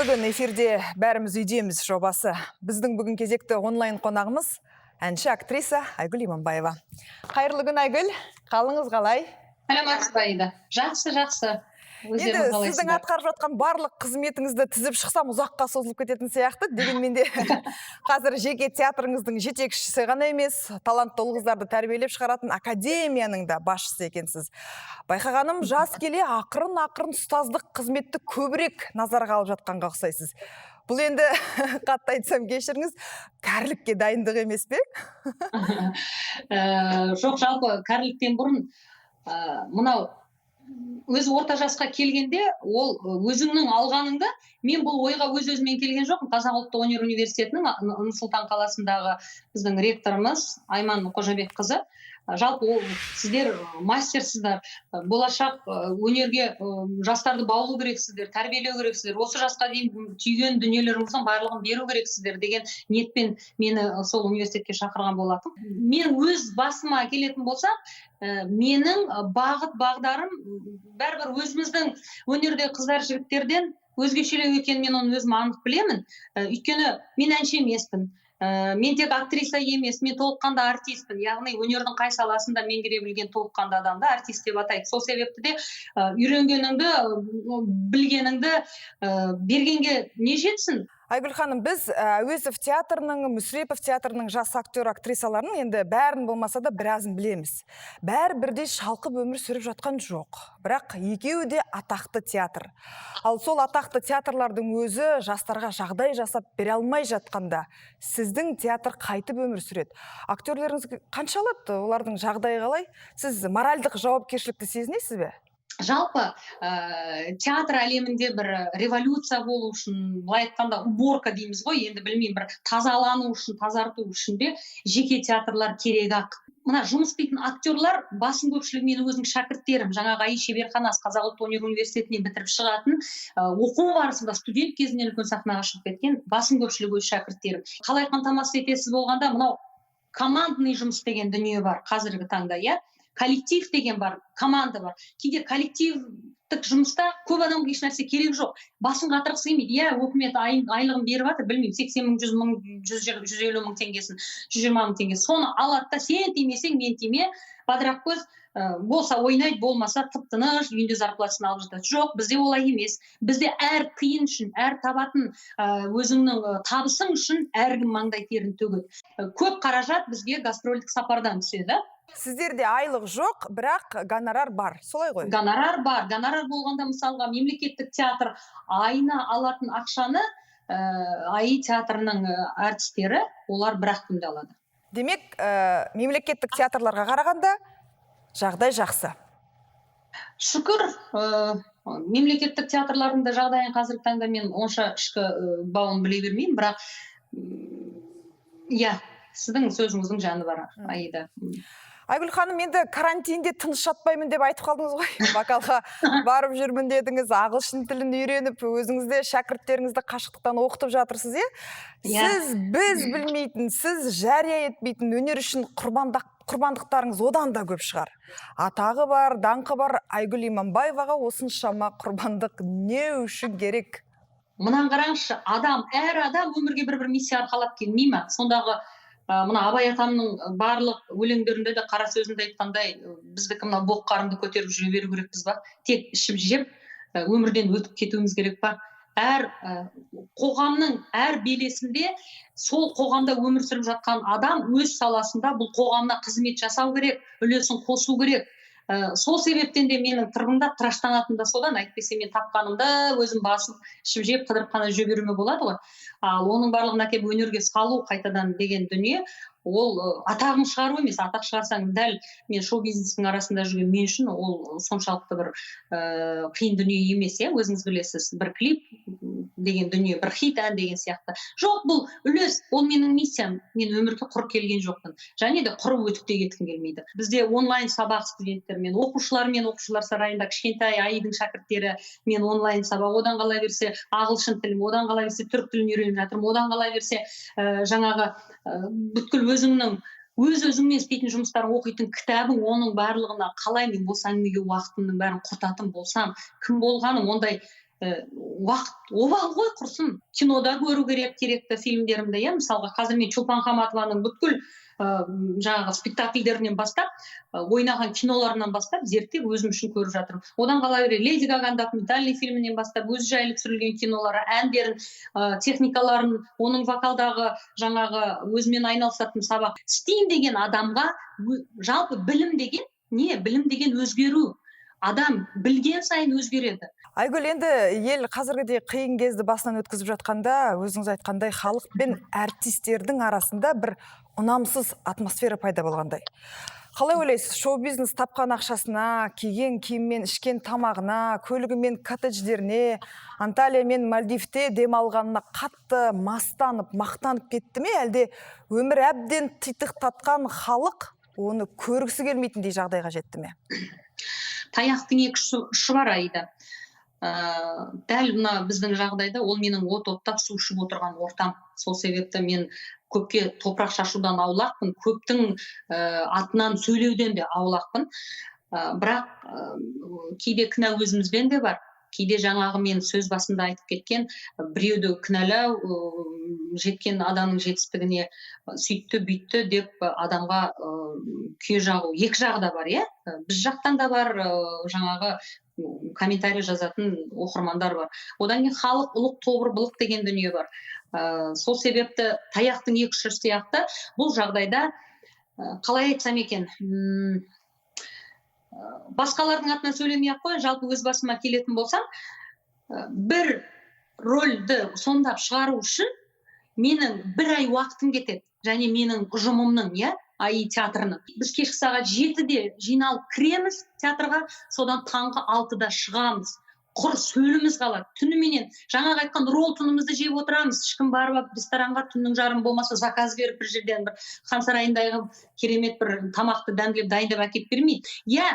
күн эфирде бәріміз үйдеміз жобасы. Біздің бүгін кезекті онлайн қонағымыз әнші актриса Айгүл Иманбаева. Қайырлы күн, Айгүл. Қалыңыз қалай? Саламатсыз ба, Аида? Жақсы. Енді сіздің атқарып жатқан барлық қызметіңізді тізіп шықсам ұзаққа созылып кететін сияқты. Дегенмен де қазір жеке театрыңыздың жетекшісі ғана емес, талантты ұл-қыздарды тәрбиелеп шығаратын академияның да басшысы екенсіз. Байқағаным, жас келе ақырын ұстаздық қызметті көбірек назарға алып жатқанға ұқсайсыз. Бұл енді қатты айтсам кешіріңіз, кәрілікке дайындық емес пе? Жоқ, жалпы кәріліктен бұрын мынау өзі орта жасқа келгенде, ол өзіңнің алғаныңда, мен бұл ойға өз-өзімен келген жоқпын. Қазақ ұлттық өнер университетінің Нұр-Сұлтан қаласындағы біздің ректорымыз Айман Қожабекқызы. Жалпы ол сіздер мастерсыздар, болашақ өнерге жастарды баулу керексіздер, тәрбиелеу керексіздер, осы жасқа дейін түйген дүниелеріңіздің барлығын беру керексіздер деген ниетпен мені сол университетке шақырған болатын. Мен өз басыма келетін болсам, менің бағыт-бағдарым бәрібір өзіміздің өнердегі қыздар жігіттерден өзгешелеу екенін мен оны өзім анық білемін. Өйткені мен әнші емеспін. Мен тек актриса емес, мен толыққанды артистпін. Яғни өнердің қай саласында меңгере білген толыққанды адамды артист деп атайды. Сол себепті де үйренгеніңді, білгеніңді бергенге не жетсін? Айгүл ханым, біз Әуезов театрының, Мүсірепов театрының жас актер актрисаларын енді бәрін болмаса да біразын білеміз. Бәрі бірдей шалқып өмір сүріп жатқан жоқ. Бірақ екеуі де атақты театр. Ал сол атақты театрлардың өзі жастарға жағдай жасап бере алмай жатқанда, сіздің театр қайтып өмір сүреді. Актерлеріңіз қанша алады? Олардың жағдайы қалай? Сіз моральдық жауапкершілікті сезінесіз бе? Жалпы театр әлемінде бір революция болу үшін, былай айтқанда уборка дейміз ғой, енді білмеймін, бір тазалану үшін, тазарту үшін де жеке театрлар керек-ақ. Мына жұмыс істейтін актерлар басым көпшілігі менің өзімнің шәкірттерім, жаңағы АИ шеберханасы Қазақ ұлттық өнер университетінен бітіріп шығатын, оқу барысында студент кезінен үлкен сахнаға шығып кеткен басым көпшілігі өз шәкірттерім. Қалай қамтамасыз етесіз болғанда, мынау командный жұмыс деген дүние бар қазіргі таңда, иә? Коллектив деген бар, команда бар. Кейде коллективтік жұмыста көп адамға еш нәрсе керек жоқ. Басын қатырғысы келмейді. Иә, өкімет айлығын беріп жатыр, білмеймін, 80 мың, 100 мың, 150 мың теңгесін, 120 мың теңгесін. Соны алады да, сен тимесең, мен тиме, бадырақ көз болса ойнайды, болмаса тып-тыныш үйінде зарплатасын алып жатады. Жоқ, бізде олай емес. Бізде әр тиын үшін, әр табатын өзіңнің табысың үшін әркім маңдай терін төгеді. Көп қаражат бізге гастрольдік сапардан түседі. Сіздерде айлық жоқ, бірақ гонорар бар, солай ғой? Гонорар бар. Гонорар болғанда, мысалға, мемлекеттік театр айына алатын ақшаны АИ театрының артистері, олар бір-ақ күнде алады. Демек, мемлекеттік театрларға қарағанда жағдай жақсы. Шүкір, мемлекеттік театрлардың да жағдайын қазіргі таңда мен онша ішкі бауын біле бермеймін, бірақ иә, сіздің сөзіңіздің жаны бар, Аида. Айгүл ханым, енді карантинде тыныш жатпаймын деп айтып қалдыңыз ғой. Вокалға барып жүрмін дедіңіз, ағылшын тілін үйреніп, өзіңізде шәкірттеріңізді қашықтықтан оқытып жатырсыз, е? Сіз біз білмейтін, сіз жария етпейтін өнер үшін құрбандықтарыңыз одан да көп шығар. Атағы бар, даңқы бар, Айгүл Иманбаеваға осыншама құрбандық не үшін керек? Мұнан қараңызшы, әр адам өмірге бір миссия арқалап келмей ме? Сондағы мына Абай атамның барлық өлеңдерінде де қара сөзінде айтқандай, біздікі мына боқ-қарынды көтеріп жүре беру керекпіз ба? Тек ішіп жеп, өмірден өтіп кетуіміз керек па? Әр қоғамның әр белесінде сол қоғамда өмір сүріп жатқан адам өз саласында бұл қоғамна қызмет жасау керек, үлесін қосу керек. Сол себептен де менің тырбымда тыраштанатым да содан, әйтпесе мен тапқанымда өзім басып, ішіп жеп, қыдырып қана жүре беруіме болады ғой. Ал оның барлығын әкеп өнерге салу қайтадан деген дүние, ол атағын шығару емес. Атақ шығарсаң, дәл мен шоу-бизнестің арасында жүрген мен үшін ол соншалықты бір қиын дүние емес, өзіңіз білесіз. Бір клип деген дүние, бір хит ән деген сияқты. Жоқ, бұл үлес, ол менің миссиям. Мен өмірге құр келген жоқпын. Және де құр өтіп те кеткім келмейді. Бізде онлайн сабақ студенттермен, оқушылар сарайында кішкентай Аидың шәкірттері мен онлайн сабақ, одан қалай берсе ағылшын тілін, одан қалай берсе түрік тілін үйреніп жатырмын, одан қалай берсе жаңағы бүткіл өзіңмен істейтін жұмыстарын оқитын кітабың, оның барлығына қалай мен бос әңгімеге уақытымның бәрін құртатын болсам, кім болғаным, ондай уақыт обал ғой құрсын. Кинода көру керекті фильмдерімді, иә, мысалға қазір мен Чолпан Хаматованың бүткіл жаңағы спектакльдерінен бастап, ойнаған киноларынан бастап зерттеп өзім үшін көріп жатырмын. Одан қала бере Леди Гаганың документальный фильмінен бастап өзі жайлы түсірілген кинолары, әндерін, техникаларын, оның вокалдағы жаңағы өзімен айналысатын сабақ. STEAM деген адамға жалпы білім деген не? Білім деген өзгеру. Адам білген сайын өзгереді. Айгүл, енді ел қазіргідей қиын кезді басынан өткізіп жатқанда, өзіңіз айтқандай, халық пен әртистердің арасында бір ұнамсыз атмосфера пайда болғандай. Қалай ойлайсыз, шоу-бизнес тапқан ақшасына, киген киіммен, ішкен тамағына, көлігі мен коттедждеріне, Анталия мен Мальдивте демалғанына қатты мастанып, мақтанып кетті ме, әлде өмір әбден титықтатқан халық оны көргісі келмейтіндей жағдайға жетті ме? Таяқтың екі ұшы бар, Аида. Дәл мына біздің жағдайда ол менің оттап су ішіп отырған ортам. Сол себепті мен көпке топырақ шашудан аулақпын, көптің атынан сөйлеуден де аулақпын. Бірақ кейде кінә өзімізбен де бар. Кейде жаңағы мен сөз басында айтып кеткен біреуді кінәлау, жеткен адамның жетістігіне сөйтті бүйтті деп адамға күйе жағу. Екі жағы да бар, иә? Біз жақтан да бар, жаңағы комментарий жазатын оқырмандар бар. Одан кейін халық ұлық, тобыр, былық деген дүние бар. Сол себепті таяқтың екі ұшы сияқты бұл жағдайда қалай айтсам екен, басқалардың атынан сөйлемей-ақ қояйын, жалпы өз басыма келетін болсам, бір рөлді сомдап шығару үшін менің бір ай уақытым кетеді, және менің ұжымымның, иә, АИ театрының. Біз кешкі сағат 7-де жиналып кіреміз театрға, содан таңғы 6-да шығамыз. Құр сөйліміз қалады. Түніменен жаңағы айтқан рол тұнымызды жеп отырамыз. Ешкім барып ресторанға түннің жарым болмаса заказ беріп бір жерден бір хан сарайындағы керемет бір тамақты дәмдеп дайындап әкеп бермейді. Иә,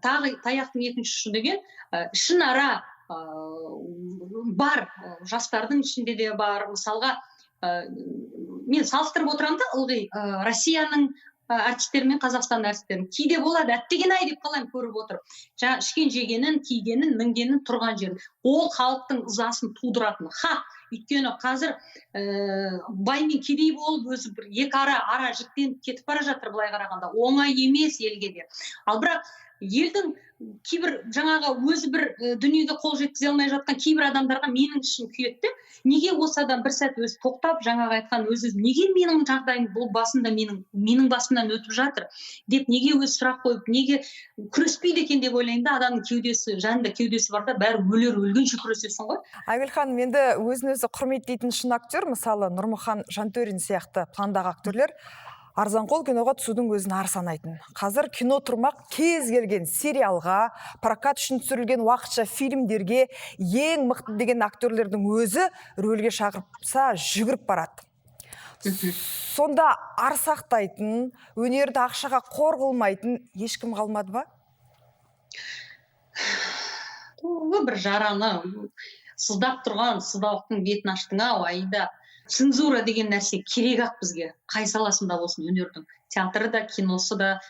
тағы таяқтың екінші ұшы деген ішінара бар, жастардың ішінде де бар. Мысалға мен салыстырып отырамын да ылғи Россияның әртістері мен Қазақстан әртістерін. Кейде болады, әттеген-ай деп қалайын көріп отырып. Жаңа ішкен жегенін, кигенін, мінгенін, тұрған жерін. Ол халықтың ызасын тудыратын хақ. Өйткені қазір бай мен кедей болып өзі бір екі ара жіктеніп кетіп бара жатыр былай қарағанда. Оңай емес елге де. Ал бірақ елдің кейбір жаңағы өзі бір дүниеге қол жеткізе алмай жатқан кейбір адамдарға менің ішім күйетті. Неге осы адам бір сәт өзі тоқтап, жаңағы айтқан өзі неге менің жағдайым бұл басында менің басымнан өтіп жатыр деп неге өз сұрақ қойып, неге күреспейді екен деп ойлаймын да, адамның кеудесі, жанында кеудесі барда бәрі өлгенше күресесің ғой. Айгүл ханым, енді өзін-өзі құрметтейтін шын актер, мысалы Нұрмұхан Жантөрин сияқты пландағы актерлер арзанқол киноға түсудің өзін ар санайтын. Қазір кино тұрмақ кез келген сериалға, прокат үшін түсірілген уақытша фильмдерге ең мықты деген актерлердің өзі рөлге шақырса жүгіріп барады. Сонда ар сақтайтын, өнерді ақшаға қор қылмайтын ешкім қалмады ба? Бір жараны сыздап тұрған сыздауықтың бетін аштың-ау, Аида. Цензура деген нәрсе керек-ақ бізге. Қай саласында болсын, өнердің. Театры да, киносы да,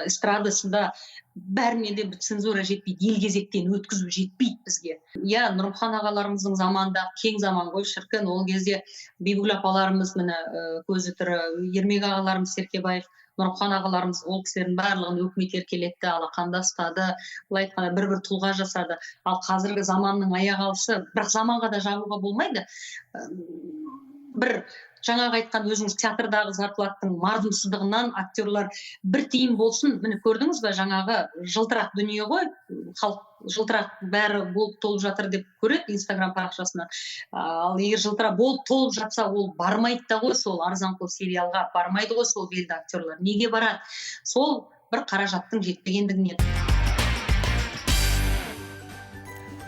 эстрадасы да, бәріне де цензура жетпейді. Ел кезектен өткізу жетпейді бізге. Иә, Нұрмұхан ағаларымыздың заманында кең заман ғой, шіркін. Ол кезде Бибігүл апаларымыз, міне көзі тірі, Ермек ағаларымыз, Серкебаев, Нұрмұхан ағаларымыз ол кісілердің барлығын өкімет еркелетті, алақанда ұстады, былай айтқанда бір-бір тұлға жасады. Ал қазіргі заманның аяғы алысы, бірақ заманға да жабуға болмайды. Бір жаңағы айтқан өзіңіз театрдағы зарплаттың мардымсыздығынан актерлар бір тиын болсын, міне көрдіңіз бе, жаңағы жылтырақ дүние ғой, халық жылтырақ бәрі болып толып жатыр деп көреді Инстаграм парақшасынан. Ал егер жылтырақ болып толып жатса, ол бармайды да ғой, сол арзанқол сериалға бармайды ғой сол белді актерлар. Неге барады? Сол бір қаражаттың жетпегендігінен.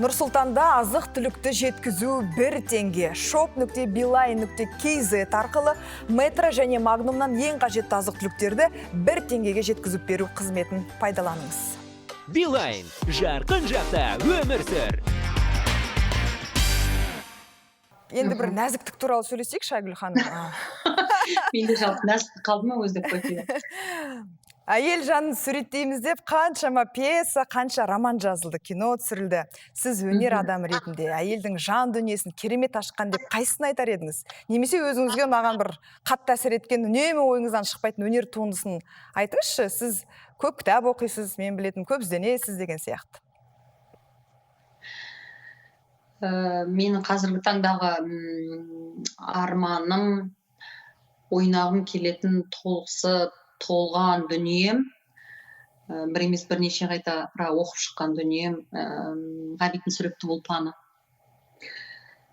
Нұрсұлтанда азық-түлікті жеткізу 1 теңге. shop.beeline.kz арқылы метро және магнумнан ең қажетті азық-түліктерді 1 теңгеге жеткізіп беру қызметін пайдаланыңыз. Beeline, жарқын жақта өмір сүр. Енді бір нәзіктік туралы сөйлесейікші, Айгүл ханым. Менде жалпы нәзіктік қалды ма өзі деп қойды. Әйел жанын суреттейміз деп қаншама пьеса, қанша роман жазылды, кино түсірілді. Сіз өнер адамы ретінде әйелдің жан дүниесін керемет ашқан деп қайсысын айтар едіңіз? Немесе өзіңізге маған бір қатты әсер еткен, үнемі ойыңыздан шықпайтын өнер туындысын айтыңызшы. Сіз көп кітап оқисыз, мен білетін, көп ізденесіз деген сияқты. Менің қазіргі таңдағы арманым, ойнағым келетін толған дүнием, бір емес бірнеше қайта оқып шыққан дүнием, Ғабит Мүсіреповтің ұлпаны.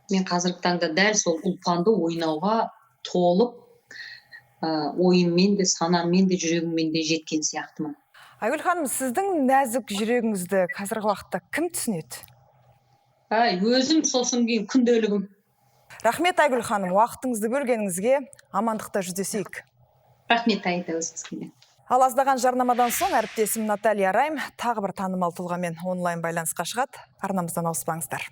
Мен қазіргі таңда дәл сол ұлпанды ойнауға толып, ойыммен де, санаммен де, жүрегіммен де жеткен сияқтымын. Айгүл ханым, сіздің нәзік жүрегіңізді қазіргі уақытта кім түсінеді? Өзім, сосын кейін күнделігім. Рахмет Айгүл ханым, уақытыңызды бөлгеніңізге. Амандықта жүздесейік. Рахмет Аида, өзіңізге. Ал аздаған жарнамадан соң әріптесім Наталья Райм тағы бір танымал тұлғамен онлайн байланысқа шығады. Арнамыздан ауыспаңыздар.